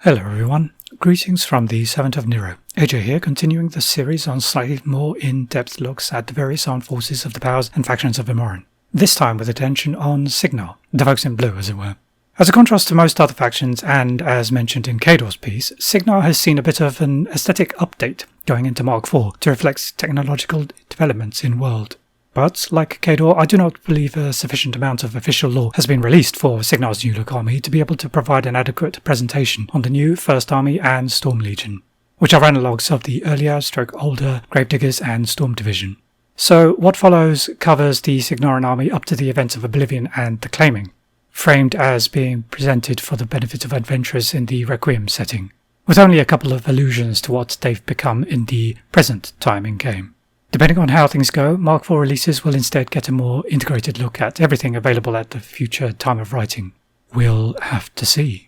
Hello everyone, greetings from the 7th of Nero. AJ here, continuing the series on slightly more in-depth looks at the various armed forces of the powers and factions of Imoran. This time with attention on Cygnar, the folks in blue as it were. As a contrast to most other factions, and as mentioned in Khador's piece, Cygnar has seen a bit of an aesthetic update going into Mark IV to reflect technological developments in world. But, like Khador, I do not believe a sufficient amount of official lore has been released for Cygnar's new look army to be able to provide an adequate presentation on the new First Army and Storm Legion, which are analogues of the earlier older Gravediggers and Storm Division. So what follows covers the Cygnaran army up to the events of Oblivion and the Claiming, framed as being presented for the benefit of adventurers in the Requiem setting, with only a couple of allusions to what they've become in the present time in-game. Depending on how things go, Mark IV releases will instead get a more integrated look at everything available at the future time of writing. We'll have to see.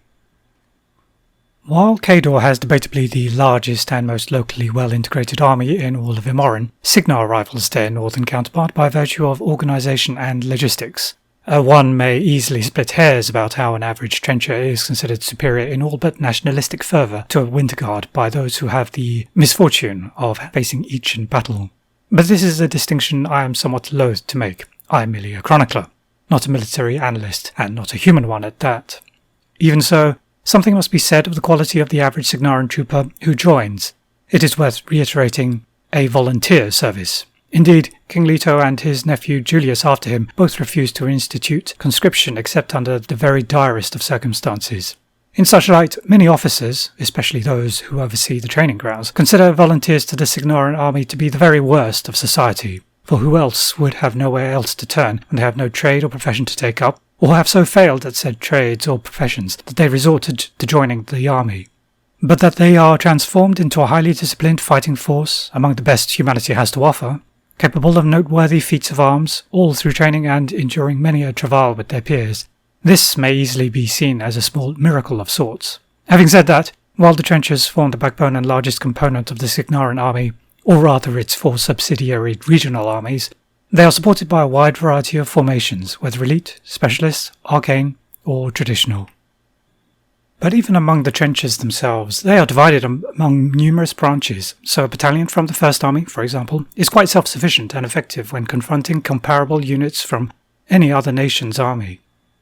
While Khador has debatably the largest and most locally well-integrated army in all of Imoran, Cygnar rivals their northern counterpart by virtue of organisation and logistics. One may easily split hairs about how an average trencher is considered superior in all but nationalistic fervour to a winter guard by those who have the misfortune of facing each in battle. But this is a distinction I am somewhat loath to make. I am merely a chronicler, not a military analyst, and not a human one at that. Even so, something must be said of the quality of the average Cygnaran trooper who joins. It is worth reiterating a volunteer service. Indeed, King Leto and his nephew Julius after him both refused to institute conscription except under the very direst of circumstances. In such light, many officers, especially those who oversee the training grounds, consider volunteers to the Cygnaran army to be the very worst of society, for who else would have nowhere else to turn when they have no trade or profession to take up, or have so failed at said trades or professions that they resorted to joining the army. But that they are transformed into a highly disciplined fighting force, among the best humanity has to offer, capable of noteworthy feats of arms, all through training and enduring many a travail with their peers. This may easily be seen as a small miracle of sorts. Having said that, while the trenches form the backbone and largest component of the Cygnaran army, or rather its four subsidiary regional armies, they are supported by a wide variety of formations, whether elite, specialist, arcane, or traditional. But even among the trenches themselves, they are divided among numerous branches, so a battalion from the First Army, for example, is quite self-sufficient and effective when confronting comparable units from any other nation's army.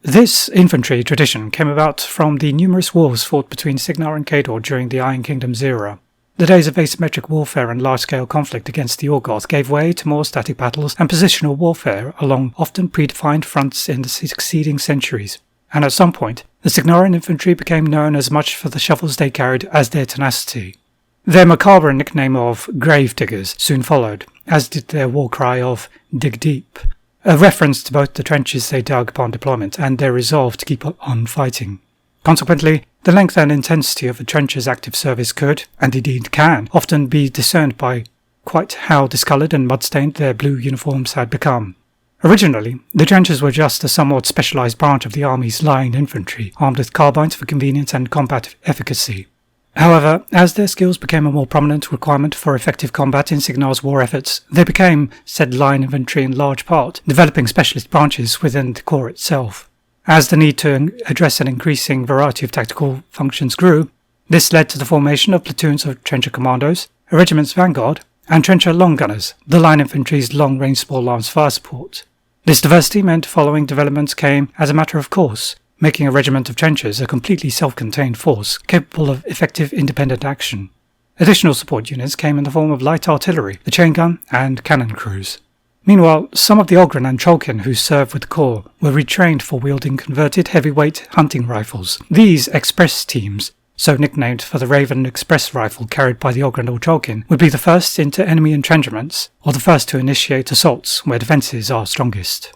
This infantry tradition came about from the numerous wars fought between Cygnar and Khador during the Iron Kingdom's era. The days of asymmetric warfare and large-scale conflict against the Orgoth gave way to more static battles and positional warfare along often predefined fronts in the succeeding centuries, and at some point, the Cygnaran infantry became known as much for the shovels they carried as their tenacity. Their macabre nickname of Gravediggers soon followed, as did their war cry of Dig Deep, a reference to both the trenches they dug upon deployment and their resolve to keep on fighting. Consequently, the length and intensity of a trench's active service could, and indeed can, often be discerned by quite how discoloured and mud-stained their blue uniforms had become. Originally, the trenches were just a somewhat specialised branch of the army's line infantry, armed with carbines for convenience and combat efficacy. However, as their skills became a more prominent requirement for effective combat in Cygnar's war efforts, they became said line infantry in large part, developing specialist branches within the corps itself. As the need to address an increasing variety of tactical functions grew, this led to the formation of platoons of trencher commandos, a regiment's vanguard, and trencher long gunners, the line infantry's long-range small arms fire support. This diversity meant following developments came as a matter of course, making a regiment of trenchers a completely self-contained force capable of effective independent action. Additional support units came in the form of light artillery, the chain gun, and cannon crews. Meanwhile, some of the Ogren and Cholkin who served with the corps were retrained for wielding converted heavyweight hunting rifles. These express teams, so nicknamed for the Raven Express rifle carried by the Ogren or Cholkin, would be the first into enemy entrenchments, or the first to initiate assaults where defences are strongest.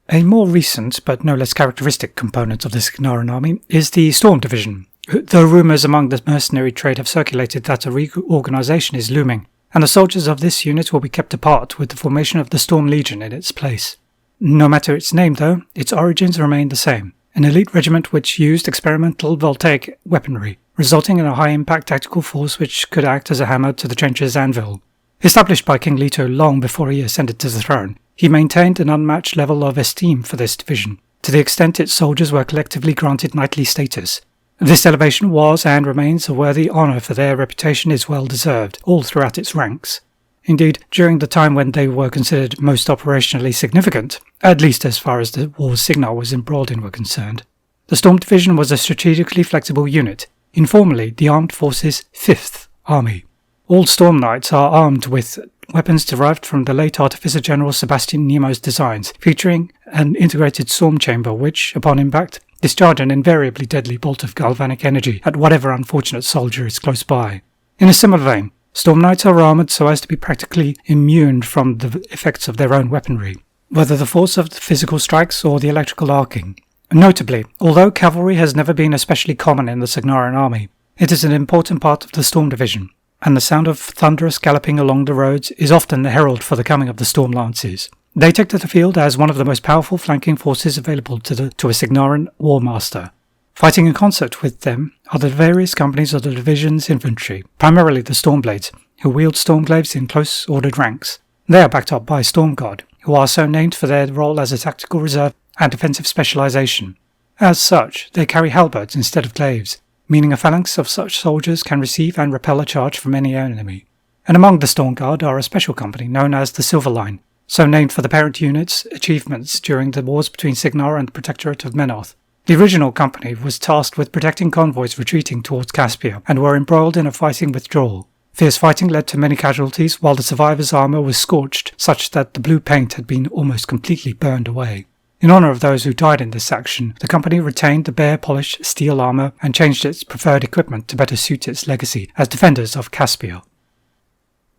A more recent, but no less characteristic component of the Cygnaran army is the Storm Division, though rumours among the mercenary trade have circulated that a reorganisation is looming, and the soldiers of this unit will be kept apart with the formation of the Storm Legion in its place. No matter its name though, its origins remain the same, an elite regiment which used experimental voltaic weaponry, resulting in a high-impact tactical force which could act as a hammer to the trencher's anvil. Established by King Leto long before he ascended to the throne, he maintained an unmatched level of esteem for this division, to the extent its soldiers were collectively granted knightly status, This elevation was and remains a worthy honour, for their reputation is well deserved, all throughout its ranks. Indeed, during the time when they were considered most operationally significant, at least as far as the wars Cygnar was embroiled in were concerned, the Storm Division was a strategically flexible unit, informally the Armed Forces' 5th Army. All Storm Knights are armed with weapons derived from the late Artificer General Sebastian Nemo's designs, featuring an integrated storm chamber which, upon impact, discharge an invariably deadly bolt of galvanic energy at whatever unfortunate soldier is close by. In a similar vein, Storm Knights are armoured so as to be practically immune from the effects of their own weaponry, whether the force of the physical strikes or the electrical arcing. Notably, although cavalry has never been especially common in the Cygnaran army, it is an important part of the Storm Division, and the sound of thunderous galloping along the roads is often the herald for the coming of the Storm Lances. They take to the field as one of the most powerful flanking forces available to a Cygnaran war master. Fighting in concert with them are the various companies of the division's infantry, primarily the Stormblades, who wield Stormglaives in close ordered ranks. They are backed up by Stormguard, who are so named for their role as a tactical reserve and defensive specialization. As such, they carry halberds instead of glaives, meaning a phalanx of such soldiers can receive and repel a charge from any enemy. And among the Stormguard are a special company known as the Silver Line, so named for the parent unit's achievements during the wars between Cygnar and the Protectorate of Menarth. The original company was tasked with protecting convoys retreating towards Caspia and were embroiled in a fighting withdrawal. Fierce fighting led to many casualties, while the survivors' armour was scorched such that the blue paint had been almost completely burned away. In honour of those who died in this action, the company retained the bare polished steel armour and changed its preferred equipment to better suit its legacy as defenders of Caspia.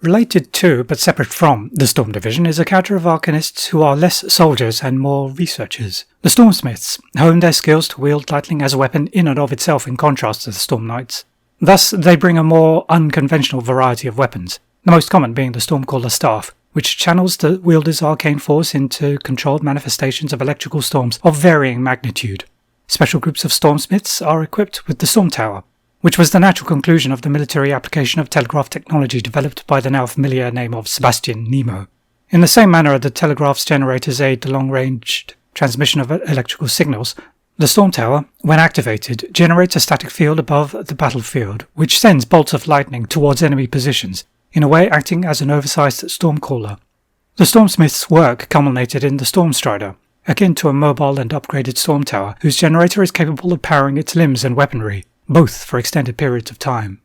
Related to, but separate from, the Storm Division is a cadre of arcanists who are less soldiers and more researchers. The Stormsmiths hone their skills to wield lightning as a weapon in and of itself, in contrast to the Storm Knights. Thus, they bring a more unconventional variety of weapons, the most common being the Stormcaller staff, which channels the wielder's arcane force into controlled manifestations of electrical storms of varying magnitude. Special groups of Stormsmiths are equipped with the Storm Tower, which was the natural conclusion of the military application of telegraph technology developed by the now familiar name of Sebastian Nemo. In the same manner the telegraph's generators aid the long-ranged transmission of electrical signals, the Storm Tower, when activated, generates a static field above the battlefield, which sends bolts of lightning towards enemy positions, in a way acting as an oversized stormcaller. The Stormsmith's work culminated in the Stormstrider, akin to a mobile and upgraded Storm Tower, whose generator is capable of powering its limbs and weaponry, both for extended periods of time.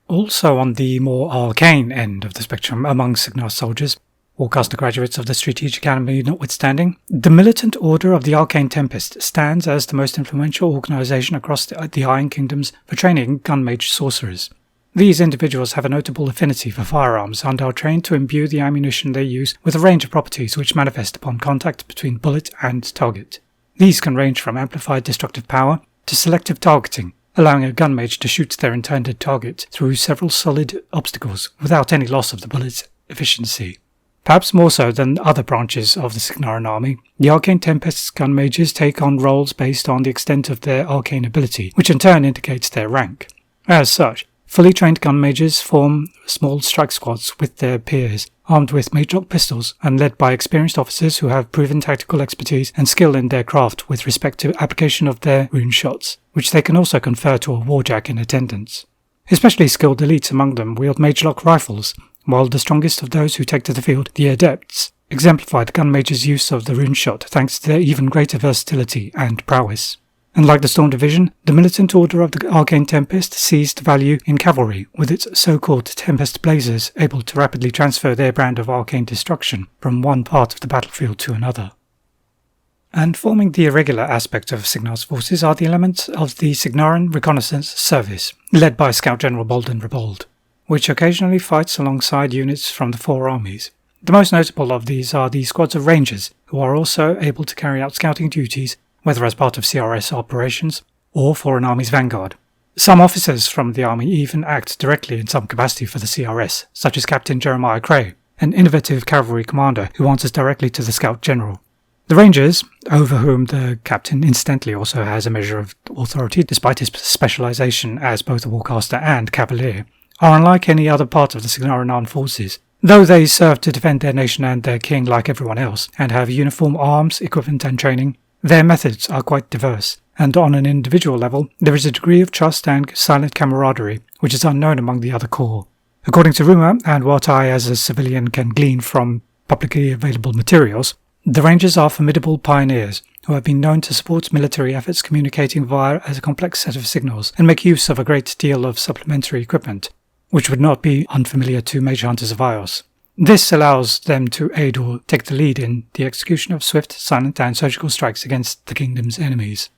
Also on the more arcane end of the spectrum among Cygnar soldiers, Warcaster graduates of the Strategic Academy notwithstanding, the militant Order of the Arcane Tempest stands as the most influential organisation across the Iron Kingdoms for training gunmage sorcerers. These individuals have a notable affinity for firearms and are trained to imbue the ammunition they use with a range of properties which manifest upon contact between bullet and target. These can range from amplified destructive power to selective targeting, allowing a gunmage to shoot their intended target through several solid obstacles without any loss of the bullet's efficiency. Perhaps more so than other branches of the Cygnaran army, the Arcane Tempest's gunmages take on roles based on the extent of their arcane ability, which in turn indicates their rank. As such, fully trained gunmages form small strike squads with their peers, armed with magelock pistols and led by experienced officers who have proven tactical expertise and skill in their craft with respect to application of their rune shots, which they can also confer to a warjack in attendance. Especially skilled elites among them wield magelock rifles, while the strongest of those who take to the field, the Adepts, exemplify the gunmage's use of the rune shot thanks to their even greater versatility and prowess. And like the Storm Division, the militant Order of the Arcane Tempest sees the value in cavalry, with its so-called Tempest Blazers able to rapidly transfer their brand of arcane destruction from one part of the battlefield to another. And forming the irregular aspect of Cygnar's forces are the elements of the Cygnaran Reconnaissance Service, led by Scout General Bolden Rebald, which occasionally fights alongside units from the four armies. The most notable of these are the squads of Rangers, who are also able to carry out scouting duties, whether as part of CRS operations or for an army's vanguard. Some officers from the army even act directly in some capacity for the CRS, such as Captain Jeremiah Cray, an innovative cavalry commander who answers directly to the Scout General. The Rangers, over whom the captain incidentally also has a measure of authority despite his specialization as both a warcaster and cavalier, are unlike any other part of the Cygnaran armed forces, though they serve to defend their nation and their king like everyone else, and have uniform arms, equipment and training. Their methods are quite diverse, and on an individual level, there is a degree of trust and silent camaraderie, which is unknown among the other corps. According to rumour, and what I as a civilian can glean from publicly available materials, the Rangers are formidable pioneers who have been known to support military efforts communicating via a complex set of signals and make use of a great deal of supplementary equipment, which would not be unfamiliar to Mage Hunters of Ios. This allows them to aid or take the lead in the execution of swift, silent and surgical strikes against the kingdom's enemies.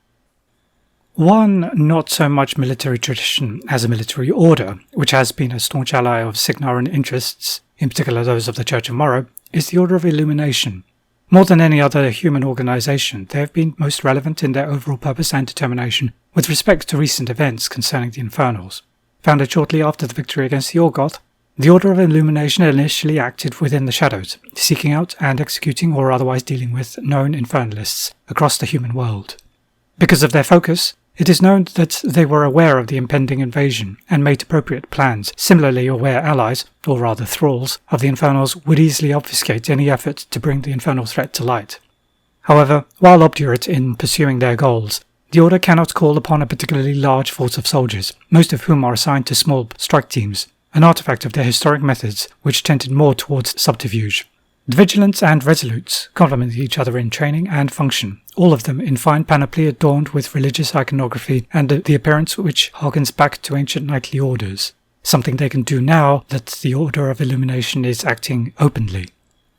One not so much military tradition as a military order, which has been a staunch ally of Cygnaran interests, in particular those of the Church of Morrow, is the Order of Illumination. More than any other human organisation, they have been most relevant in their overall purpose and determination with respect to recent events concerning the Infernals. Founded shortly after the victory against the Orgoth, the Order of Illumination initially acted within the shadows, seeking out and executing or otherwise dealing with known Infernalists across the human world. Because of their focus, it is known that they were aware of the impending invasion and made appropriate plans, similarly aware allies, or rather thralls, of the Infernals would easily obfuscate any effort to bring the Infernal threat to light. However, while obdurate in pursuing their goals, the Order cannot call upon a particularly large force of soldiers, most of whom are assigned to small strike teams, an artifact of their historic methods which tended more towards subterfuge. The Vigilants and Resolutes complement each other in training and function, all of them in fine panoply adorned with religious iconography and the appearance which harkens back to ancient knightly orders, something they can do now that the Order of Illumination is acting openly.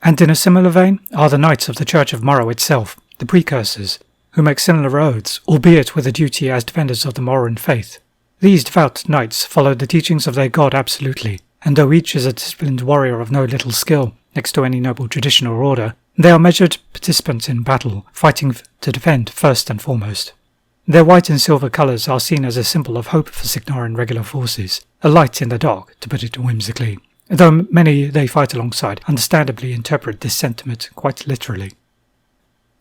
And in a similar vein are the Knights of the Church of Morrow itself, the precursors, who make similar oaths, albeit with a duty as defenders of the Moran faith. These devout knights follow the teachings of their god absolutely, and though each is a disciplined warrior of no little skill, next to any noble tradition or order, they are measured participants in battle, fighting to defend first and foremost. Their white and silver colours are seen as a symbol of hope for Cygnaran regular forces, a light in the dark, to put it whimsically, though many they fight alongside understandably interpret this sentiment quite literally.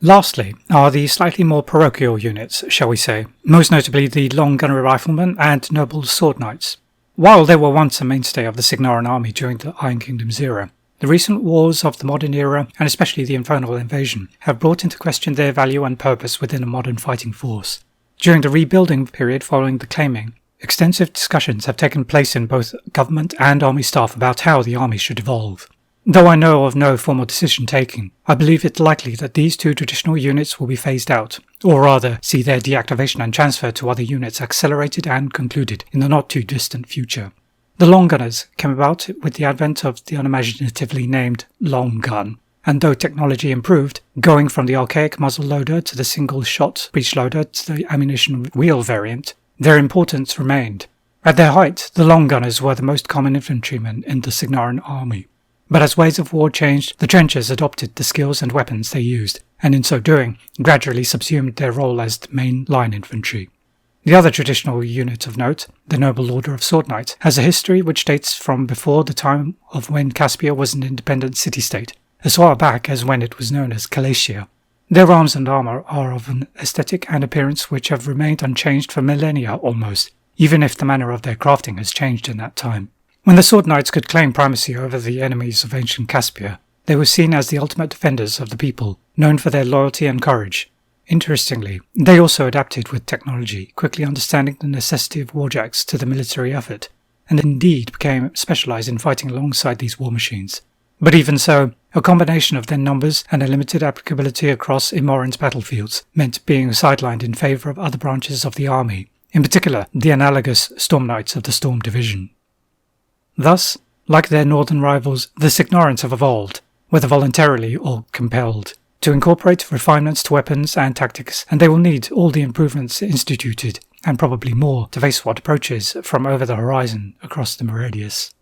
Lastly are the slightly more parochial units, shall we say, most notably the long gunnery riflemen and noble sword knights. While they were once a mainstay of the Cygnaran army during the Iron Kingdom's era, the recent wars of the modern era, and especially the Infernal invasion, have brought into question their value and purpose within a modern fighting force. During the rebuilding period following the claiming, extensive discussions have taken place in both government and army staff about how the army should evolve. Though I know of no formal decision taking, I believe it likely that these two traditional units will be phased out, or rather see their deactivation and transfer to other units accelerated and concluded in the not too distant future. The long gunners came about with the advent of the unimaginatively named long gun, and though technology improved, going from the archaic muzzle loader to the single-shot breech loader to the ammunition wheel variant, their importance remained. At their height, the long gunners were the most common infantrymen in the Cygnaran army. But as ways of war changed, the trenchers adopted the skills and weapons they used, and in so doing, gradually subsumed their role as the main line infantry. The other traditional unit of note, the Noble Order of Sword Knights, has a history which dates from before the time of when Caspia was an independent city-state, as far back as when it was known as Calacia. Their arms and armour are of an aesthetic and appearance which have remained unchanged for millennia almost, even if the manner of their crafting has changed in that time. When the Sword Knights could claim primacy over the enemies of ancient Caspia, they were seen as the ultimate defenders of the people, known for their loyalty and courage. Interestingly, they also adapted with technology, quickly understanding the necessity of warjacks to the military effort, and indeed became specialised in fighting alongside these war machines. But even so, a combination of their numbers and a limited applicability across Imoran's battlefields meant being sidelined in favour of other branches of the army, in particular the analogous Storm Knights of the Storm Division. Thus, like their northern rivals, the Cygnarans have evolved, whether voluntarily or compelled, to incorporate refinements to weapons and tactics, and they will need all the improvements instituted, and probably more, to face what approaches from over the horizon across the Meridius.